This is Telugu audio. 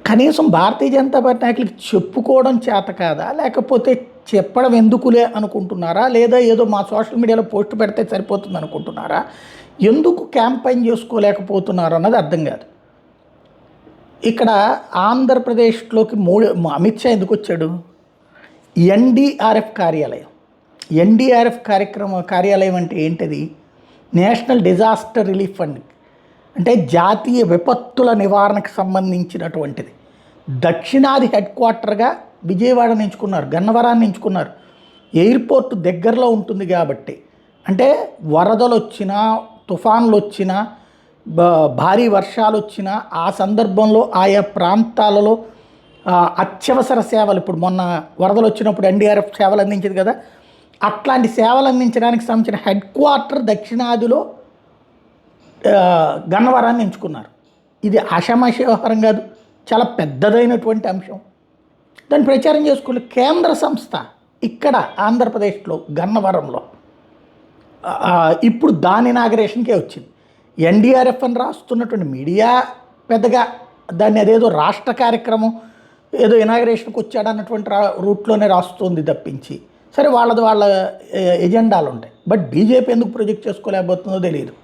కనీసం భారతీయ జనతా పార్టీ నాయకులకి చెప్పుకోవడం చేత కాదా, లేకపోతే చెప్పడం ఎందుకులే అనుకుంటున్నారా, లేదా ఏదో మా సోషల్ మీడియాలో పోస్ట్ పెడితే సరిపోతుంది అనుకుంటున్నారా, ఎందుకు క్యాంపెయిన్ చేసుకోలేకపోతున్నారు అన్నది అర్థం కాదు. ఇక్కడ ఆంధ్రప్రదేశ్లోకి అమిత్ షా ఎందుకు వచ్చాడు? ఎన్డీఆర్ఎఫ్ కార్యాలయం. ఎన్డీఆర్ఎఫ్ కార్యాలయం అంటే ఏంటిది? నేషనల్ డిజాస్టర్ రిలీఫ్ ఫండ్, అంటే జాతీయ విపత్తుల నివారణకు సంబంధించినటువంటిది. దక్షిణాది హెడ్ క్వార్టర్గా విజయవాడని ఎంచుకున్నారు, గన్నవరాన్ని ఎంచుకున్నారు. ఎయిర్పోర్ట్ దగ్గరలో ఉంటుంది కాబట్టి, అంటే వరదలు వచ్చినా, తుఫాన్లు వచ్చినా, భారీ వర్షాలు వచ్చినా ఆ సందర్భంలో ఆయా ప్రాంతాలలో అత్యవసర సేవలు, ఇప్పుడు మొన్న వరదలు వచ్చినప్పుడు ఎన్డీఆర్ఎఫ్ సేవలు అందించింది కదా, అట్లాంటి సేవలు అందించడానికి సంబంధించిన హెడ్ క్వార్టర్ దక్షిణాదిలో గన్నవరాన్ని ఎంచుకున్నారు. ఇది ఆషామాషి వ్యవహారం కాదు, చాలా పెద్దదైనటువంటి అంశం. దాన్ని ప్రచారం చేసుకోవాలి. కేంద్ర సంస్థ ఇక్కడ ఆంధ్రప్రదేశ్లో గన్నవరంలో ఇప్పుడు దాని ఇనాగరేషన్కే వచ్చింది. ఎన్డీఆర్ఎఫ్ అని రాస్తున్నటువంటి మీడియా పెద్దగా దాన్ని అదేదో రాష్ట్ర కార్యక్రమం, ఏదో ఇనాగరేషన్కి వచ్చాడన్నటువంటి రూట్లోనే రాస్తుంది తప్పించి, సరే వాళ్ళ ఎజెండాలు ఉంటాయి. బట్ బీజేపీ ఎందుకు ప్రొజెక్ట్ చేసుకోలేకపోతుందో తెలియదు.